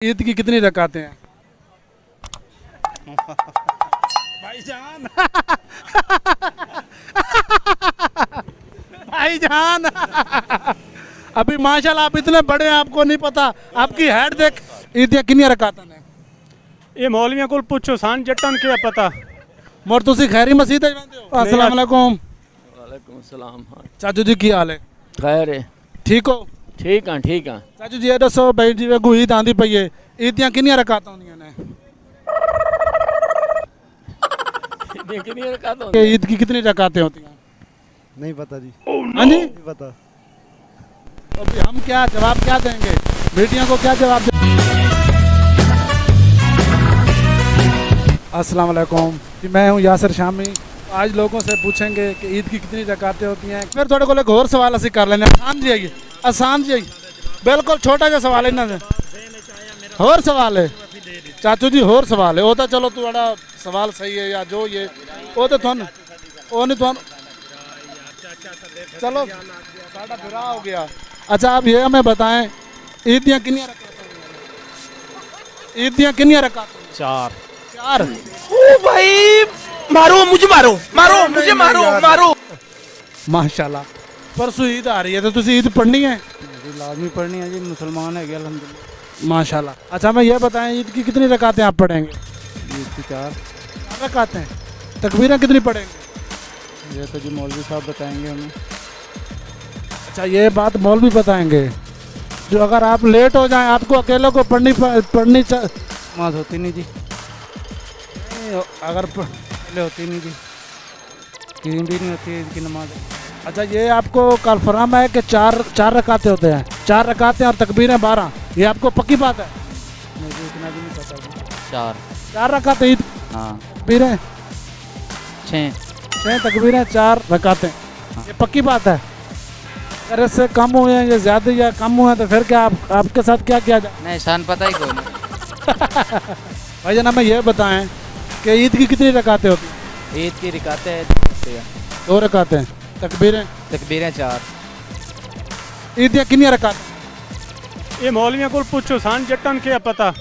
ईद की कितनी रकातें हैं भाईजान? भाईजान अभी माशाल्लाह आप इतने बड़े हैं, आपको नहीं पता। आपकी हेड देख। ईद की कितनी रकातें हैं? ये मौलवियों को पूछो सान जट्टन क्या पता। मोर तुसी खैरी मसीह ते जांदे हो? अस्सलाम वालेकुम। वालेकुम सलाम। हाँ चाचू जी की हाल है? खैर है, ठीक हो? ठीक हाँ ठीक हाँ। चाचू जी ये दसो भाई जी वे ईद आंदी पई है, ईद दी कितनी रकातां होंदियां ने? कितनी रकात कि ईद की कितनी रकातें होती हैं? नहीं पता जी। हाँ जी, नहीं पता। तो अभी हम क्या जवाब क्या देंगे, बेटियों को क्या जवाब देंगे? अस्सलाम वालेकुम जी, मैं हूँ यासिर शामी। आज लोगों से पूछेंगे कि ईद की कितनी रकातें होती हैं। फिर थोड़े को एक और सवाल असी कर लेने। आसान जी आइए, आसान जी आइए, बिल्कुल छोटा जा सवाल है इन्होंने। होर सवाल है चाचू जी, होर सवाल है। वो तो चलो थोड़ा सवाल सही है या जो ये वो तो थोन वो नहीं थोन चलो साढ़ा बुरा हो गया। अच्छा आप ये हमें बताएं, ईद दियाँ कितनी रकातें होंदियां? ईद दियाँ कितनी रकातें? चार। चार। ओ भाई मारो मुझे, मारो मारो मुझे, मारो मारो। माशाल्लाह, परसों ईद आ रही है तो तुसी ईद पढ़नी है? जी लाजमी पढ़नी है जी, मुसलमान है क्या अल्हम्दुलिल्लाह। माशाल्लाह। अच्छा मैं ये बताएं, ईद की कितनी रकातें आप पढ़ेंगे? ईद की चार। चार रकातें। तकबीरें कितनी पढ़ेंगे? ये तो जी मौलवी साहब बताएंगे हमें। अच्छा ये बात मौलवी बताएंगे। जो अगर आप लेट हो जाएं, आपको अकेले को पढ़नी नमाज होती नहीं जी, अगर पहले होती नहीं जी, तीन भी नहीं होती है ईद की नमाज। अच्छा ये आपको कन्फर्म है कि चार रकातें होते हैं? चार रकातें और तकबीरें 12, ये आपको पक्की बात है? मुझे इतना भी नहीं पता जी। चार रकातें ईद, हाँ। तकबीरें 6 तकबीरें 4 रकातें, ये पक्की बात है? अगर इससे कम हुए हैं या ज़्यादा या कम हुए हैं तो फिर क्या आपके साथ क्या किया जाए? नहीं शान पता ही कोई नहीं। भाई जान हमें यह बताएं कि ईद की कितनी रकातें होती हैं? ईद की रिकातें हैं 2 रकातें। तकबीरें? तकबीरें 4। ईद की कितनी रकातें? ये मौलवियों को पूछो सान जट्टन क्या पता।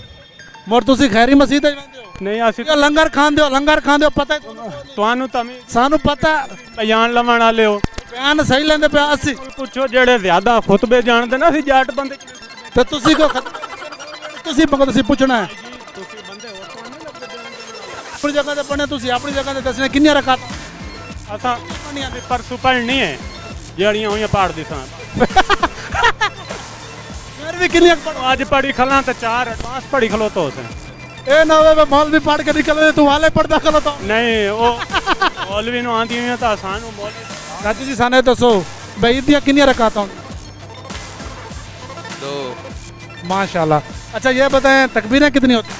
मोर तुसी खैरी मसीह ते जांदे हो? नहीं आसी या लंगर खांदे हो? लंगर खांदे हो पता है तुहानू तमी सानू पता। बयान लवण वाले हो। बयान सही लेंदे पे असी पूछो जेड़े ज्यादा खुतबे जानते ना, असी जाट बंदे ते तुसी को तुसी मगर तुसी पूछना है अपनी जगह ते पढ़ने, तुसी अपनी जगह ते दसने कितनी रकात असा परसों पढ़नी है जड़ियां हुई पहाड़ दिसा। फिर भी कितनी पढ़ो? आज पढ़ी खला तो 4 एडवांस पढ़ी खलो तो उसे ए ना वे मौलवी पढ़ के निकले तू वाले पढ़दा खलो तो नहीं वो मौलवी नु आंदी हुई तो आसान हो। मौलवी चाचू जी साने दसो भाई ईद दी कितनी रकात होंदी? 2 माशाल्लाह। अच्छा ये बताएं तकबीरें कितनी होती?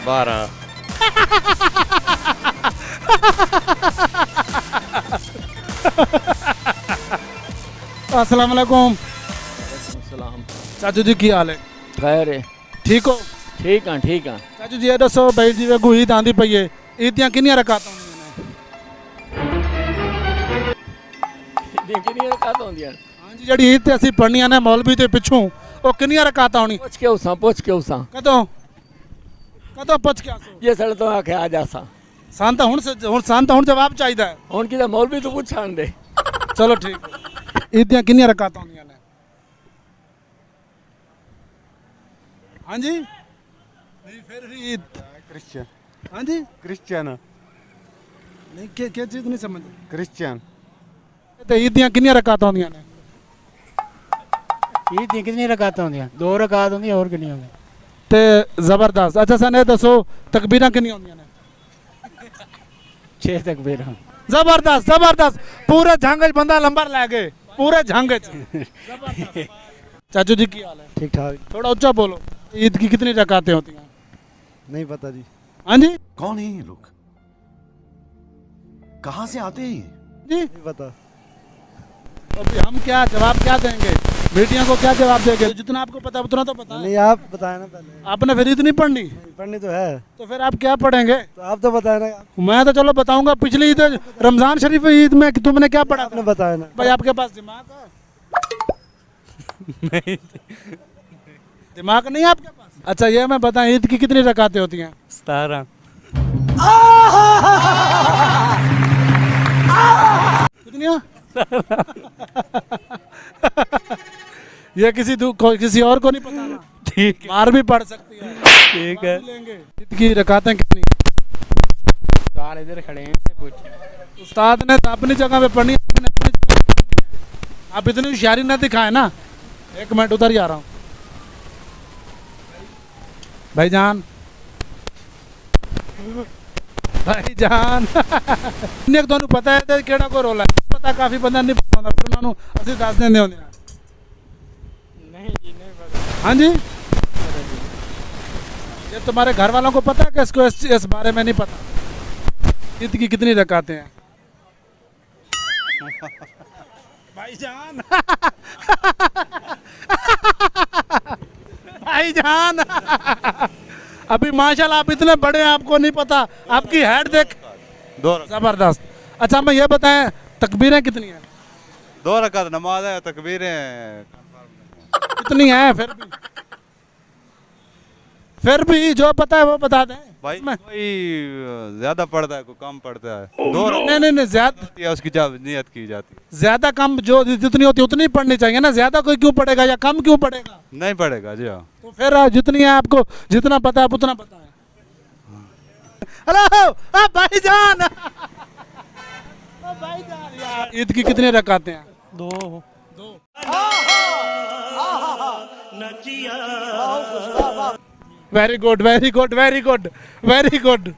12 अस्सलाम वालेकुम। सलाम। चाचू जी की हाल है? खैर है, ठीक हो? ठीक हाँ ठीक हाँ। चाचू जी ये दसो भाई जी वे ईद आंदी पई है, ईद दी कितनी रकात होंदियां ने? कितनी रकात होंदियां? हां जी जड़ी ईद ते ਅਸੀਂ ਪੜਨੀਆਂ ਨੇ मौलवी ते पिछों ਉਹ ਕਿੰਨੀਆਂ रकातां होनी? पुछ के उसा कदों पुछ के आसो? ये सड़ तो आखे आ जासा सान ਤਾਂ ਹੁਣ ਜਵਾਬ ਚਾਹੀਦਾ ਹੈ। ਹੁਣ ਕਿਦਾ मौलवी तो पूछान दे। चलो ठीक है। ईद दी कितनी रकातां होंदियां ने? हां जी नहीं फिर भी ईद क्रिश्चियन। हां जी क्रिश्चियन। नहीं क्या चीज नहीं समझ क्रिश्चियन। ते ईद दी कितनी रकातां होंदियां ने? ईद दी कितनी रकातां होंदियां? 2 रकात होंदियां और कितनी होंदियां? ते जबरदस्त। अच्छा सने दसो तकबीरां कितनी होंदियां ने? 6 तकबीरां। जबरदस्त जबरदस्त, पूरे झंग च बंदा नंबर लै गए, पूरे झंग च। चाचू जी की हाल है? ठीक ठाक। थोड़ा ऊंचा बोलो। ईद की कितनी रकातें होती हैं? नहीं पता जी। हाँ जी कौन है ये लोग, कहाँ से आते हैं ये? जी नहीं पता। अभी हम क्या जवाब क्या देंगे, बेटियों को क्या जवाब देंगे? जितना आपको पता उतना तो पता है। नहीं आप बताए ना पहले। आपने फिर ईद नहीं पढ़नी पढ़नी तो है, तो फिर आप क्या पढ़ेंगे? तो आप तो बताए ना। मैं तो चलो बताऊंगा, पिछली ईद रमजान शरीफ ईद में तुमने क्या पढ़ा आपने था? बताया ना। भाई आपके पास दिमाग है? दिमाग नहीं है आपके पास? अच्छा ये मैं बताएं, ईद की कितनी रकातें होती हैं? 17 कितनी? ये किसी और को नहीं पता ना। ठीक है मार भी पड़ सकती है। ठीक है लेंगे। ईद की रकातें कितनी हैं? सवाल इधर खड़े हैं से पूछ। उस्ताद ने तो अपनी जगह पे पढ़नी, आपने अपनी जगह पे पढ़नी है। आप इतनी होशियारी ना दिखाए ना। 1 मिनट उधर ही आ रहा हूँ भाईजान। भाईजान ने ਤੁਹਾਨੂੰ ਪਤਾ ਹੈ ਤੇ ਕਿਹੜਾ ਕੋ ਰੋਲ ਹੈ? ਪਤਾ ਕਾਫੀ ਬੰਦਾ ਨਹੀਂ ਪਤਾ ਹੁੰਦਾ, ਫਿਰ ਉਹਨਾਂ ਨੂੰ ਅਸੀਂ ਦੱਸ ਦਿੰਦੇ ਹੁੰਦੇ ਆ। नहीं जी नहीं पता। हाँ जी, ये तुम्हारे घर वालों को पता है कि इसको इस बारे में नहीं पता? ईद की कितनी रकातें हैं? भाईजान भाईजान अभी माशाल्लाह आप इतने बड़े हैं, आपको नहीं पता? आपकी हेड देख, 2 जबरदस्त। अच्छा मैं ये बताएं, तकबीरें कितनी हैं? 2 रकात नमाज है, तकबीरें कितनी हैं? फिर भी जो पता है वो बता दें। भाई इसमें- कोई ज्यादा पढ़ता है, कोई कम पढ़ता है। 2 नहीं ज्यादा है, उसकी जब नियत की जाती है। ज्यादा कम जो जितनी होती है उतनी पढ़नी चाहिए ना। ज्यादा कोई क्यों पढ़ेगा या कम क्यों पढ़ेगा? नहीं पढ़ेगा जी। हाँ तो फिर जितनी है आपको जितना पता है उतना पता है। हेलो भाईजान, भाईजान यार, ईद की कितनी रकातें हैं? 2 very good very good very good very good.